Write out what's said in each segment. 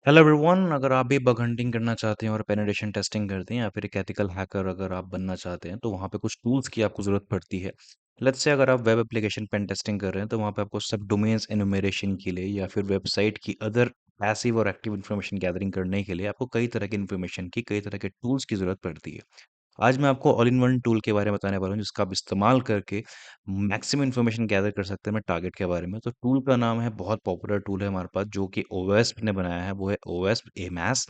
Hello everyone, अगर आप भी बग हंटिंग करना चाहते हैं और पेनिट्रेशन टेस्टिंग करते हैं या फिर एक एथिकल हैकर अगर आप बनना चाहते हैं तो वहाँ पे कुछ टूल्स की आपको ज़रूरत पड़ती है। लेट्स से अगर आप वेब एप्लीकेशन पेन टेस्टिंग कर रहे हैं तो वहाँ पे आपको सब डोमेन्स एनुमरेशन के लिए या फिर वेबसाइट की अदर पैसिव और एक्टिव इन्फॉर्मेशन गैदरिंग करने के लिए आपको कई तरह की इन्फॉर्मेशन की कई तरह के टूल्स की ज़रूरत पड़ती है। आज मैं आपको ऑल इन वन टूल के बारे में बताने वाला हूँ जिसका आप इस्तेमाल करके मैक्सिमम इन्फॉर्मेशन गैदर कर सकते हैं मैं टारगेट के बारे में। तो टूल का नाम है, बहुत पॉपुलर टूल है हमारे पास जो कि ओवेस्प ने बनाया है, वो है ओवेस्प MS.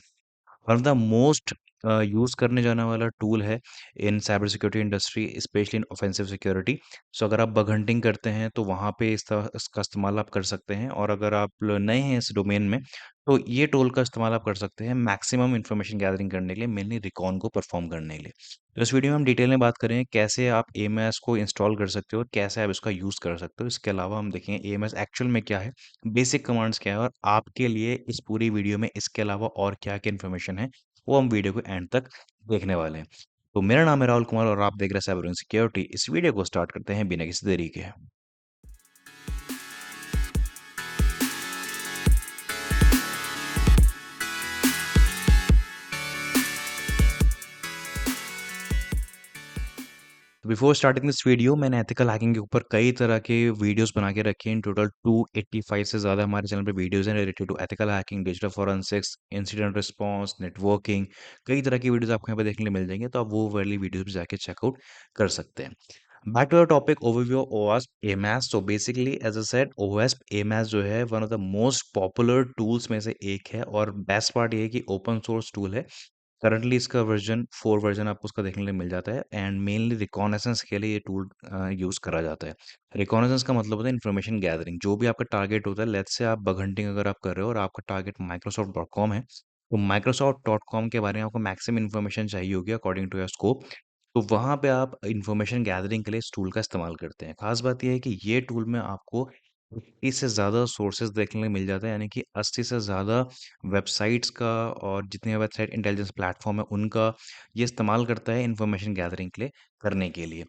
One of the most use करने जाने वाला टूल है in cyber security industry, especially in offensive security. So अगर आप बग हंटिंग करते हैं तो वहाँ पे इसका इस्तेमाल आप कर सकते हैं, और अगर आप नए हैं इस डोमेन में तो ये टूल का इस्तेमाल आप कर सकते हैं मैक्सिमम इन्फॉर्मेशन गैदरिंग करने के लिए, मेनली रिकॉन को परफॉर्म करने के लिए। तो इस वीडियो में हम डिटेल में बात करें कैसे आप एएमएस को इंस्टॉल कर सकते हो और कैसे आप इसका यूज़ कर सकते हो। इसके अलावा हम देखेंगे एएमएस एक्चुअल में क्या है, बेसिक कमांड्स क्या है, और आपके लिए इस पूरी वीडियो में इसके अलावा और क्या-क्या इन्फॉर्मेशन है, वो हम वीडियो को एंड तक देखने वाले हैं। तो मेरा नाम है राहुल कुमार और आप देख रहे हैं साइबर सिक्योरिटी। इस वीडियो को स्टार्ट करते हैं बिना किसी देरी के। बिफोर स्टार्टिंग दिस वीडियो मैंने एथिकल हैकिंग के ऊपर कई तरह के वीडियोस बना के रखे हैं। इन टोटल 285 से ज़्यादा हमारे चैनल पे वीडियोस हैं related to ethical hacking, digital forensics, incident response, networking. कई तरह की वीडियोस आपको यहाँ पे देखने को मिल जाएंगे, तो आप वो वाली वीडियोस भी जाके चेकआउट कर सकते हैं। Back to the topic, overview of ओवास्प MS. So basically as a said, ओवास्प एमएस जो है one of the most popular tools में से एक है, और बेस्ट पार्ट ये है कि ओपन सोर्स टूल है। करंटली इसका वर्जन 4 वर्जन आपको उसका देखने को मिल जाता है, एंड मेनली रिकॉनेसेंस के लिए ये टूल यूज़ करा जाता है। रिकॉनेसेंस का मतलब होता है इन्फॉर्मेशन गैदरिंग। जो भी आपका टारगेट होता है, लेट्स से आप बग हंटिंग अगर आप कर रहे हो और आपका टारगेट माइक्रोसॉफ्ट डॉट कॉम है, तो माइक्रोसॉफ्ट डॉट कॉम के बारे में आपको मैक्सिमम इन्फॉर्मेशन चाहिए होगी अकॉर्डिंग टू योर स्कोप। तो वहाँ पे आप इन्फॉर्मेशन गैदरिंग के लिए इस टूल का इस्तेमाल करते हैं। खास बात ये है कि ये टूल में आपको 80 से ज़्यादा सोर्सेज देखने को मिल जाते हैं, यानी कि 80 से ज़्यादा वेबसाइट्स का, और जितने वेबसाइट इंटेलिजेंस प्लेटफॉर्म है उनका ये इस्तेमाल करता है इन्फॉर्मेशन गैदरिंग के लिए, करने के लिए।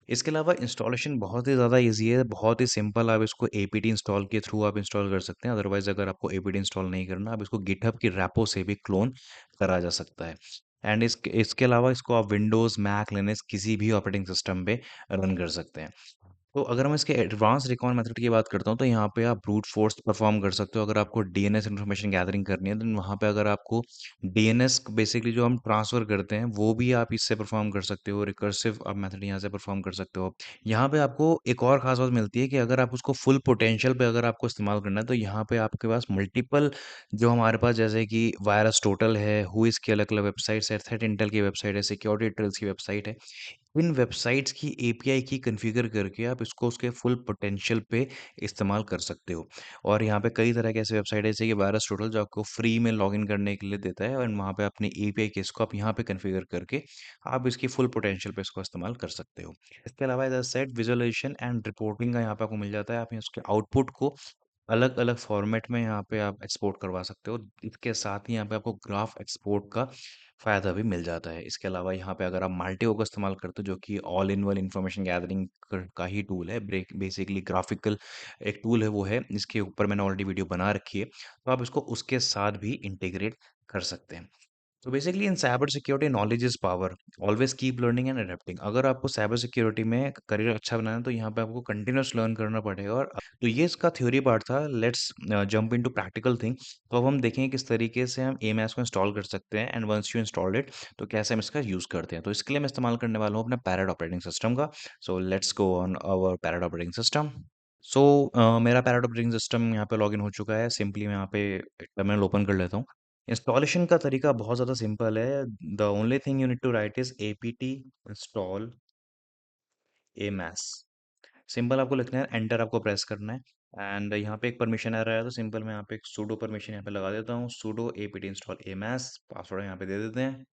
इसके अलावा इंस्टॉलेशन बहुत ही ज़्यादा ईजी है, बहुत ही सिंपल। आप इसको एपीटी इंस्टॉल के थ्रू आप इंस्टॉल कर सकते हैं। अदरवाइज अगर आपको एपीटी इंस्टॉल नहीं करना, आप इसको गिटहब की रेपो से भी क्लोन करा जा सकता है। एंड इसके इसके अलावा इसको आप विंडोज़, मैक, लिनक्स किसी भी ऑपरेटिंग सिस्टम पे रन कर सकते हैं। तो अगर मैं इसके एडवांस रिकॉन मेथड की बात करता हूँ तो यहाँ पे आप ब्रूट फोर्स परफॉर्म कर सकते हो। अगर आपको डीएनएस इन्फॉर्मेशन गैदरिंग करनी है, तो वहाँ पे अगर आपको डीएनएस बेसिकली जो हम ट्रांसफ़र करते हैं वो भी आप इससे परफॉर्म कर सकते हो। रिकर्सिव आप मेथड यहाँ से परफॉर्म कर सकते हो। यहाँ पे आपको एक और खास बात मिलती है कि अगर आप उसको फुल पोटेंशियल पे अगर आपको इस्तेमाल करना है, तो यहाँ पे आपके पास मल्टीपल, जो हमारे पास जैसे कि वायरस टोटल है, हुईज की अलग अलग वेबसाइट्स है, थ्रेट इंटेल की वेबसाइट है, सिक्योरिटी ट्रेल्स की वेबसाइट है। इन वेबसाइट्स की एपीआई की कॉन्फ़िगर करके आप इसको उसके फुल पोटेंशियल पे इस्तेमाल कर सकते हो। और यहाँ पे कई तरह के ऐसे वेबसाइट है जैसे कि वायरस टोटल, जो आपको फ्री में लॉगिन करने के लिए देता है, और वहाँ पे अपनी एपीआई की इसको आप यहाँ पे कॉन्फ़िगर करके आप इसकी फुल पोटेंशियल पे इसको इस्तेमाल कर सकते हो। इसके अलावा as I said, visualisation and reporting का यहाँ पे आपको मिल जाता है। आप इसके आउटपुट को अलग अलग फॉर्मेट में यहाँ पे आप एक्सपोर्ट करवा सकते हो। इसके साथ ही यहाँ पे आपको ग्राफ एक्सपोर्ट का फ़ायदा भी मिल जाता है। इसके अलावा यहाँ पे अगर आप माल्टिओ का इस्तेमाल करते हो, जो कि all in one information gathering का ही टूल है, ब्रेक बेसिकली ग्राफिकल एक टूल है वो है, इसके ऊपर मैंने ऑलरेडी वीडियो बना रखी है, तो आप इसको उसके साथ भी इंटीग्रेट कर सकते हैं। तो basically in cyber security knowledge is power, always keep learning and adapting. अगर आपको साइबर सिक्योरिटी में करियर अच्छा बनाना है तो यहाँ पे आपको कंटिन्यूस लर्न करना पड़ेगा। और तो ये इसका थ्योरी पार्ट था। Let's jump into practical thing. तो अब हम देखेंगे किस तरीके से हम एमएस को इंस्टॉल कर सकते हैं, and once you install it तो कैसे हम इसका यूज़ करते हैं। तो इसके लिए मैं इस्तेमाल करने वाला हूँ अपने पैरेट ऑपरेटिंग सिस्टम का। So let's go on our Parrot operating system. So मेरा पैरेट ऑपरेटिंग सिस्टम यहाँ पे लॉगिन हो चुका है। सिंपली मैं यहाँ पे टर्मिनल ओपन कर लेता हूँ। इंस्टॉलेशन का तरीका बहुत ज़्यादा सिंपल है। The only thing you need to write is APT install MS. Simple आपको लिखना है, एंटर आपको प्रेस करना है, एंड यहाँ पे एक परमिशन आ रहा है तो सिंपल मैं यहाँ पे एक सूडो परमिशन यहाँ पे लगा देता हूँ, pseudo APT install MS. Password यहाँ पे दे देते हैं।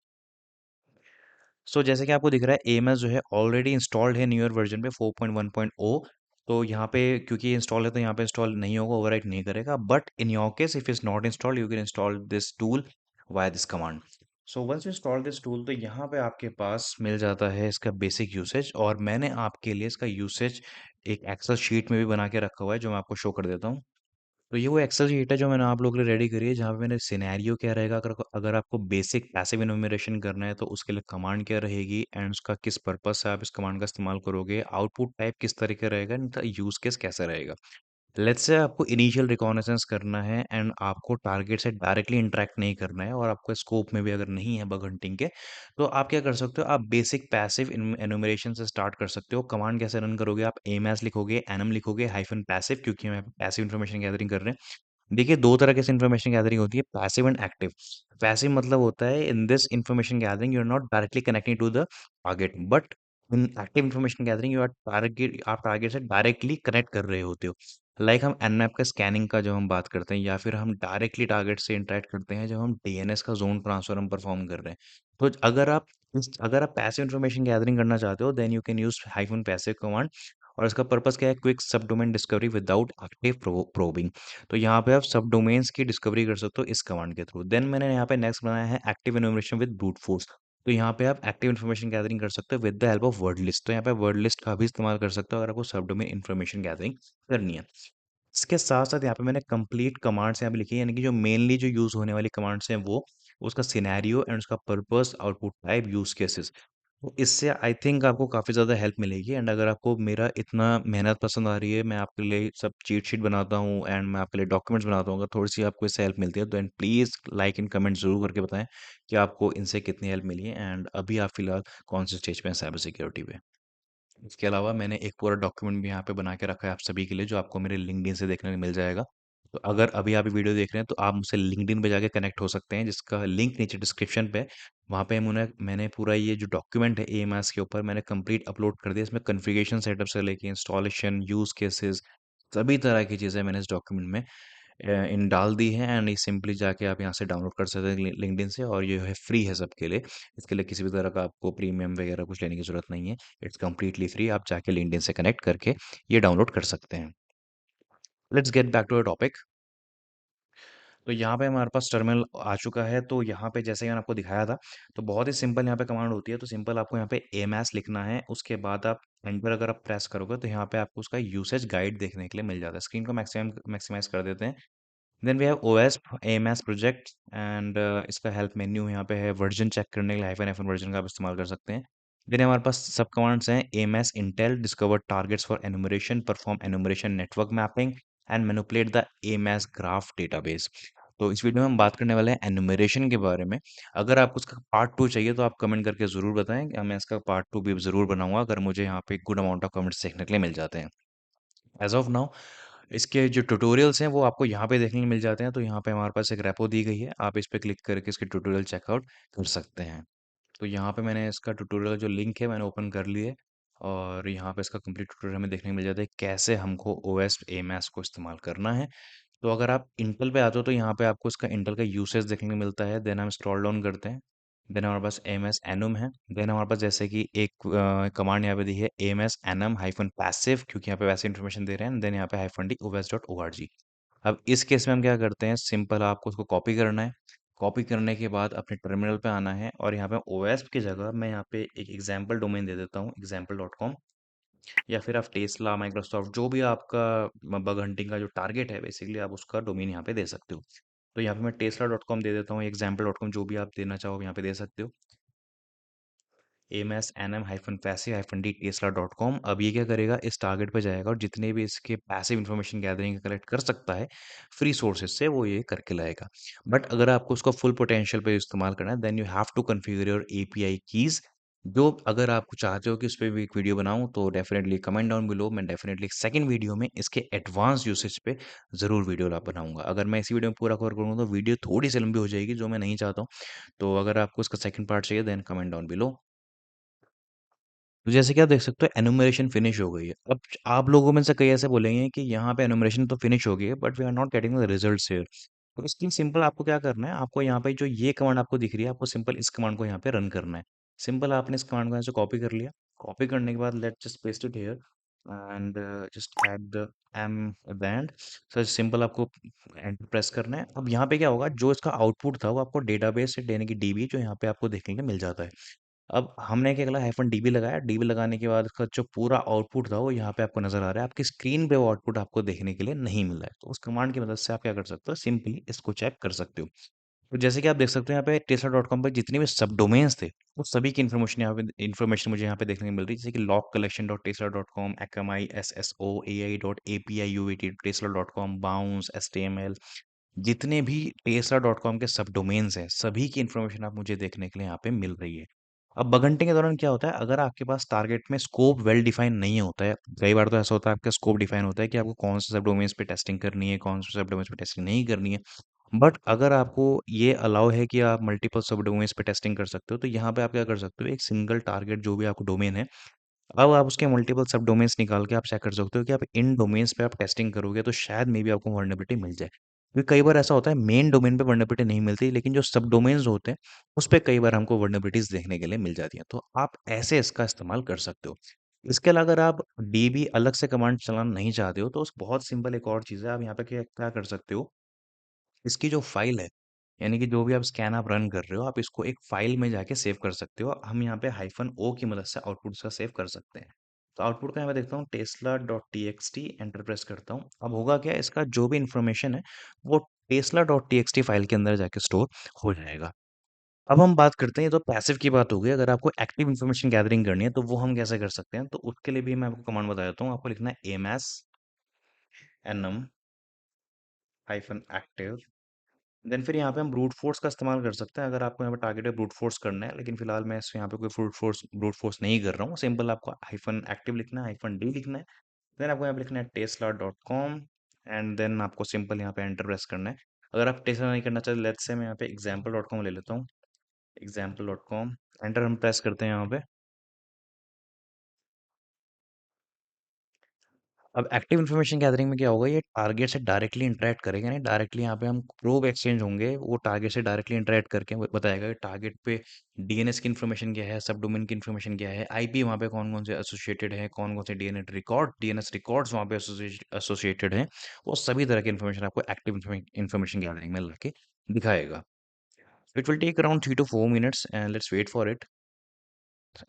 सो जैसे कि आपको दिख रहा है एएमएस जो है ऑलरेडी इंस्टॉल्ड है न्यूअर वर्जन पे 4.1.0। तो यहाँ पे क्योंकि इंस्टॉल है तो यहाँ पे इंस्टॉल नहीं होगा, ओवरराइट नहीं करेगा। But in your case if is not installed, you can install this tool via this command. So once you install this tool तो यहाँ पे आपके पास मिल जाता है इसका बेसिक यूसेज, और मैंने आपके लिए इसका यूसेज एक एक्सेल शीट में भी बना के रखा हुआ है जो मैं आपको शो कर देता हूँ। तो ये वो एक्सेल शीट है जो मैंने आप लोगों के लिए रेडी करी है, जहाँ पे मैंने सिनेरियो क्या रहेगा, अगर अगर आपको बेसिक पैसिव इनुमरेशन करना है तो उसके लिए कमांड क्या रहेगी एंड उसका किस पर्पस से आप इस कमांड का इस्तेमाल करोगे, आउटपुट टाइप किस तरीके रहेगा एंड यूज केस कैसा रहेगा। लेट्स से आपको इनिशियल रिकॉग्निजेंस करना है एंड आपको टारगेट से डायरेक्टली इंटरेक्ट नहीं करना है और आपको स्कोप में भी अगर नहीं है बग हंटिंग के, तो आप क्या कर सकते हो, आप बेसिक पैसिव एनुमरेशन से स्टार्ट कर सकते हो। कमांड कैसे रन करोगे, आप एमएस लिखोगे, एनएम लिखोगे, हाइफन पैसिव, क्योंकि हम पैसिव इन्फॉर्मेशन गैदरिंग कर रहे हैं। देखिए 2 तरह की इन्फॉर्मेशन गैदरिंग होती है, पैसिव एंड एक्टिव। पैसिव मतलब होता है in this information gathering you are not directly connecting to the target, but in active information gathering you are target, आप टारगेट से डायरेक्टली कनेक्ट कर रहे होते हो। लाइक हम एनमैप का स्कैनिंग का जो हम बात करते हैं, या फिर हम डायरेक्टली टारगेट से इंटरेक्ट करते हैं जब हम डीएनएस का ज़ोन ट्रांसफर हम परफॉर्म कर रहे हैं। तो अगर आप पैसिव इन्फॉर्मेशन गैदरिंग करना चाहते हो, then you can use hyphen passive command, और इसका पर्पस क्या है, quick sub domain discovery without active probing. तो यहाँ पे आप सब डोमेन्स की डिस्कवरी कर सकते हो इस कमांड के थ्रू। देन मैंने यहाँ पे नेक्स्ट बनाया है active information with brute force. तो यहाँ पे आप एक्टिव इन्फॉर्मेशन गैदरिंग कर सकते हो with the help of word list. तो यहाँ पे वर्ड लिस्ट का भी इस्तेमाल कर सकते हो अगर आपको सब डोमेन इन्फॉर्मेशन गैदरिंग करनी है। इसके साथ साथ यहाँ पे मैंने कंप्लीट कमांड्स यहाँ पे लिखी है, यानी कि जो मेनली जो यूज होने वाली कमांड्स हैं वो, उसका सिनेरियो एंड उसका purpose, output type, use cases. तो इससे आई थिंक आपको काफ़ी ज़्यादा हेल्प मिलेगी। एंड अगर आपको मेरा इतना मेहनत पसंद आ रही है, मैं आपके लिए सब चीट शीट बनाता हूँ एंड मैं आपके लिए डॉक्यूमेंट्स बनाता हूँ, अगर थोड़ी सी आपको इससे हेल्प मिलती है तो and please like in comment ज़रूर करके बताएं कि आपको इनसे कितनी हेल्प मिली है एंड अभी आप फिलहाल कौन से स्टेज पे हैं साइबर सिक्योरिटी पे। इसके अलावा मैंने एक पूरा डॉक्यूमेंट भी यहाँ पे बना के रखा है आप सभी के लिए, जो आपको मेरे लिंक्डइन से देखने को मिल जाएगा। तो अगर अभी आप ये वीडियो देख रहे हैं तो आप मुझसे लिंक्डइन पे जाके कनेक्ट हो सकते हैं, जिसका लिंक नीचे डिस्क्रिप्शन पे है। वहाँ पे मैंने पूरा ये जो डॉक्यूमेंट है एएमएस के ऊपर मैंने कंप्लीट अपलोड कर दिया। इसमें कॉन्फ़िगरेशन सेटअप से लेके इंस्टॉलेशन, यूज़ केसेस, सभी तरह की चीज़ें मैंने इस डॉक्यूमेंट में इन डाल दी है। एंड ये सिंपली जाके आप यहाँ से डाउनलोड कर सकते हैं लिंक्डइन से, और ये है फ्री है सबके लिए। इसके लिए किसी भी तरह का आपको प्रीमियम वगैरह कुछ लेने की ज़रूरत नहीं है। इट्स कंप्लीटली फ्री, आप जाके लिंक्डइन से कनेक्ट करके ये डाउनलोड कर सकते हैं। Let's get back to a topic. तो यहाँ पे हमारे पास टर्मिनल आ चुका है। तो यहाँ पे जैसे मैंने आपको दिखाया था, तो बहुत ही सिंपल यहाँ पे कमांड होती है। तो सिंपल आपको यहाँ पे एमएस लिखना है, उसके बाद आप एंटर अगर आप प्रेस करोगे तो यहाँ पे आपको उसका यूसेज गाइड देखने के लिए मिल जाता है। स्क्रीन को मैक्सिमाइज कर देते हैं। Then we have OS AMS project and इसका हेल्प मेन्यू यहाँ पे है। वर्जन चेक करने के लिए हाइफन एफन वर्जन का आप इस्तेमाल कर सकते हैं। देन हमारे पास सब कमांड्स हैं, AMS Intel discover targets for enumeration, perform enumeration network mapping and manipulate the AMS graph database. तो इस वीडियो में हम बात करने वाले हैं एनुमरेशन के बारे में। अगर आपको उसका पार्ट टू चाहिए तो आप कमेंट करके ज़रूर बताएं, मैं इसका पार्ट टू भी ज़रूर बनाऊंगा अगर मुझे यहाँ पे गुड अमाउंट ऑफ कमेंट्स देखने के लिए मिल जाते हैं। एज ऑफ नाउ इसके जो ट्यूटोरियल्स हैं वो आपको यहाँ पे देखने को मिल जाते हैं। तो यहाँ पे हमारे पास एक रेपो दी गई है, आप इस पे क्लिक करके इसके ट्यूटोरियल चेकआउट कर सकते हैं। तो यहाँ पे मैंने इसका ट्यूटोरियल जो लिंक है मैंने ओपन कर लिए, और यहाँ पे इसका कंप्लीट ट्यूटोरियल हमें देखने को मिल जाता है कैसे हमको ओएस एमएस को इस्तेमाल करना है। तो अगर आप इंटेल पे आते हो तो यहाँ पे आपको इसका इंटेल का यूसेज देखने को मिलता है। देन हम स्क्रॉल डाउन करते हैं, देन हमारे पास एम एस एनम है। देन हमारे पास जैसे कि एक कमांड यहाँ पे दी है M S enum hyphen passive, क्योंकि यहाँ पे वैसे इन्फॉर्मेशन दे रहे हैं। देन यहाँ पे hyphen D OS dot O R G. अब इस केस में हम क्या करते हैं, सिंपल आपको उसको कॉपी करना है। कॉपी करने के बाद अपने टर्मिनल पे आना है, और यहाँ पे ओएस की जगह मैं यहाँ पे एक एग्जाम्पल डोमेन दे देता हूँ, example.com। या फिर आप टेस्ला, माइक्रोसॉफ्ट, जो भी आपका बग हंटिंग का जो टारगेट है बेसिकली, आप उसका डोमेन यहाँ पे दे सकते हो। तो यहाँ पे मैं टेस्ला.com दे देता हूँ, example.com, जो भी आप देना चाहो यहाँ पे दे सकते हो। MS enum hyphen passive hyphen D Tesla dot com. अब ये क्या करेगा, इस टारगेट पे जाएगा और जितने भी इसके पैसिव इन्फॉर्मेशन गैदरिंग कलेक्ट कर सकता है फ्री सोर्सेज से, वो ये करके लाएगा। बट अगर आपको उसको फुल पोटेंशियल पे इस्तेमाल करना है, then you have to configure your API keys. जो अगर आप चाहते हो कि उस पर भी एक वीडियो बनाऊं, तो डेफिनेटली कमेंट डाउन बिलो, मैं डेफिनेटली सेकंड वीडियो में इसके एडवांस यूसेज पे ज़रूर वीडियो ला बनाऊंगा। अगर मैं इसी वीडियो में पूरा कवर करूंगा तो वीडियो थोड़ी सी लंबी हो जाएगी, जो मैं नहीं चाहता हूँ। तो अगर आपको इसका सेकंड पार्ट चाहिए, देन कमेंट डाउन बिलो। तो जैसे कि आप देख सकते हो एनुमरेशन फिनिश हो गई है। अब आप लोगों में से कई ऐसे बोलेंगे कि यहाँ पे एनुमरेशन तो फिनिश हो गई है, but we are not getting the results here. तो इसके लिए सिंपल आपको क्या करना है, आपको यहाँ पे जो ये कमांड आपको दिख रही है, आपको सिंपल इस कमांड को यहाँ पे रन करना है। सिंपल आपने इस कमांड को यहाँ से कॉपी कर लिया। कॉपी करने के बाद let just paste it here and just add the M band. So simple आपको एंटर प्रेस करना है। अब यहाँ पे क्या होगा, जो इसका आउटपुट था वो आपको डेटाबेस से, यानी कि डीबी, जो यहाँ पे आपको देखने को मिल जाता है। अब हमने क्या करा, हाइफ़न डीबी लगाया, डीबी लगाने के बाद उसका जो पूरा आउटपुट था वो यहाँ पे आपको नज़र आ रहा है। आपकी स्क्रीन पे वो आउटपुट आपको देखने के लिए नहीं मिल रहा है। तो उस कमांड की मदद से आप क्या कर सकते हो, सिंपली इसको चेक कर सकते हो। तो जैसे कि आप देख सकते हो यहाँ पे टेस्ला.com पे जितने भी सब डोमेन्स थे, वो सभी की इन्फॉर्मेशन मुझे यहाँ पे देखने को मिल रही है। जैसे कि log collection dot Tesla dot com, XMI, SSO, AI dot API, UVT, टेस्ला.com, बाउंस, एचटीएमएल, जितने भी टेस्ला.com के सब डोमेन्स हैं, सभी की इन्फॉर्मेशन आप मुझे देखने के लिए यहाँ पे मिल रही है। अब बगंटिंग के दौरान क्या होता है, अगर आपके पास टारगेट में स्कोप वेल डिफाइन नहीं होता है, कई बार तो ऐसा होता है आपका स्कोप डिफाइन होता है कि आपको कौन से सब डोमेन्स पे टेस्टिंग करनी है, कौन से सब डोमेन्स पे टेस्टिंग नहीं करनी है। बट अगर आपको ये अलाउ है कि आप मल्टीपल सब डोमेन्स पे टेस्टिंग कर सकते हो, तो यहाँ पे आप क्या कर सकते हो, एक सिंगल टारगेट जो भी आपको डोमेन है, अब आप उसके मल्टीपल सब डोमेन्स निकाल के आप चेक कर सकते हो कि आप इन डोमेन्स पे आप टेस्टिंग करोगे तो शायद मे बी आपको वल्नरेबिलिटी मिल जाए। क्योंकि कई बार ऐसा होता है मेन डोमेन पे वल्नरेबिलिटी नहीं मिलती, लेकिन जो सब डोमेन्स होते हैं उस पे कई बार हमको वल्नरेबिलिटीज देखने के लिए मिल जाती हैं। तो आप ऐसे इसका इस्तेमाल कर सकते हो। इसके अलावा अगर आप डीबी अलग से कमांड चलाना नहीं चाहते हो, तो उस बहुत सिंपल एक और चीज़ है, आप यहाँ पे क्या क्या कर सकते हो, इसकी जो फ़ाइल है, यानी कि जो भी आप स्कैन आप रन कर रहे हो, आप इसको एक फ़ाइल में जाके सेव कर सकते हो। हम यहाँ पे हाइफ़न ओ की मदद से आउटपुट इसका सेव कर सकते हैं। तो आउटपुट का यहाँ मैं देखता हूँ tesla.txt, एंटर प्रेस करता हूँ। अब होगा क्या, इसका जो भी इन्फॉर्मेशन है, वो tesla.txt फ़ाइल के अंदर जाके स्टोर हो जाएगा। अब हम बात करते हैं, ये तो पैसिव की बात हो गई। अगर आपको एक्टिव इन्फॉर्मेशन गैदरिंग करनी है, तो वो हम कैसे कर सकते हैं? तो उसके लिए भी मैं आपको कमांड बता देता हूँ। आपको लिखना है MS enum hyphen active, then फिर यहाँ पे हम ब्रूट फोर्स का इस्तेमाल कर सकते हैं, अगर आपको यहाँ पे टारगेट है ब्रूट फोर्स करना है। लेकिन फिलहाल मैं इस यहाँ पे कोई ब्रूट फोर्स नहीं कर रहा हूँ। सिंपल आपको हाइफन एक्टिव लिखना है, हाइफन डी लिखना है, देन आपको यहाँ पे लिखना है tesla.com, एंड देन आपको सिंपल यहाँ पे एंटर प्रेस करना है। अगर आप टेस्ला नहीं करना चाहते, लेट्स से मैं यहाँ पे example.com ले लेता हूँ, example.com, एंटर हम प्रेस करते हैं यहाँ पे। अब एक्टिव इन्फॉर्मेशन गैदरिंग में क्या होगा, ये टारगेट से डायरेक्टली इंटरेक्ट करेगा, नहीं डायरेक्टली यहाँ पे हम प्रोब एक्सचेंज होंगे, वो टारगेट से डायरेक्टली इंटरेक्ट करके बताएगा कि टारगेट पे डीएनएस की इन्फॉर्मेशन क्या है, सब डोमेन की इन्फॉर्मेशन क्या है, आईपी वहाँ पे कौन कौन से एसोसिएटेड है, कौन कौन से डीएनएस रिकॉर्ड्स वहाँ पे एसोसिएटेड हैं, वो सभी तरह की इन्फॉर्मेशन आपको एक्टिव इन्फॉर्मेशन गैदरिंग में लाके दिखाएगा। It will take around 3 to 4 minutes and let's wait for it.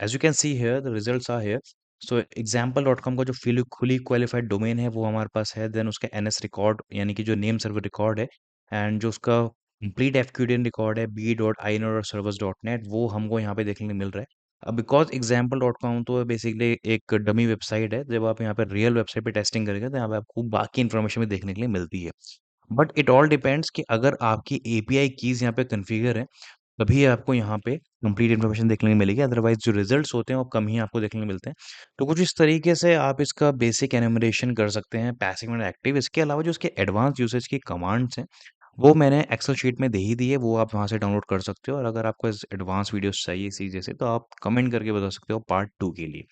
As you can see here, the results are here. So example.com का जो fully qualified domain है वो हमारे पास है, देन उसका एनएस रिकॉर्ड यानी कि जो नेम सर्वर रिकॉर्ड है, एंड जो उसका कंप्लीट एफक्यूडीएन रिकॉर्ड है b.inor.servers.net, वो हमको यहाँ पे देखने को मिल रहा है। अब बिकॉज example.com तो बेसिकली एक डमी वेबसाइट है, जब आप यहाँ पे रियल वेबसाइट पे टेस्टिंग करेंगे तो यहाँ पे आपको बाकी इन्फॉर्मेशन भी देखने के लिए मिलती है। बट इट ऑल डिपेंड्स कि अगर आपकी एपीआई कीज यहाँ पे कन्फिगर है, तभी आपको यहाँ पे कंप्लीट इन्फॉर्मेशन देखने को मिलेगी, अदरवाइज जो रिजल्ट्स होते हैं वो कम ही आपको देखने को मिलते हैं। तो कुछ इस तरीके से आप इसका बेसिक एनुमरेशन कर सकते हैं, पैसिव एंड एक्टिव। इसके अलावा जो इसके एडवांस यूसेज की कमांड्स हैं, वो मैंने एक्सेल शीट में दे ही दी है, वो आप वहाँ से डाउनलोड कर सकते हो। और अगर आपको एडवांस वीडियोस चाहिए इसी जैसे, तो आप कमेंट करके बता सकते हो पार्ट 2 के लिए।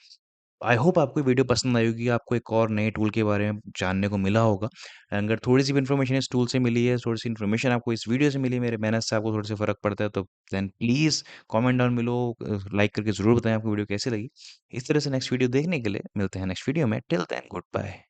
आई होप आपको वीडियो पसंद आई होगी, आपको एक और नए टूल के बारे में जानने को मिला होगा। अगर थोड़ी-सी भी इन्फॉर्मेशन इस टूल से मिली है, थोड़ी-सी इन्फॉर्मेशन आपको इस वीडियो से मिली है, मेरे मेहनत से आपको थोड़ा-सा फ़र्क पड़ता है, तो then please comment down below, like करके ज़रूर बताएँ आपको वीडियो कैसी लगी। इस तरह से नेक्स्ट वीडियो देखने के लिए मिलते हैं नेक्स्ट वीडियो में। Till then good bye.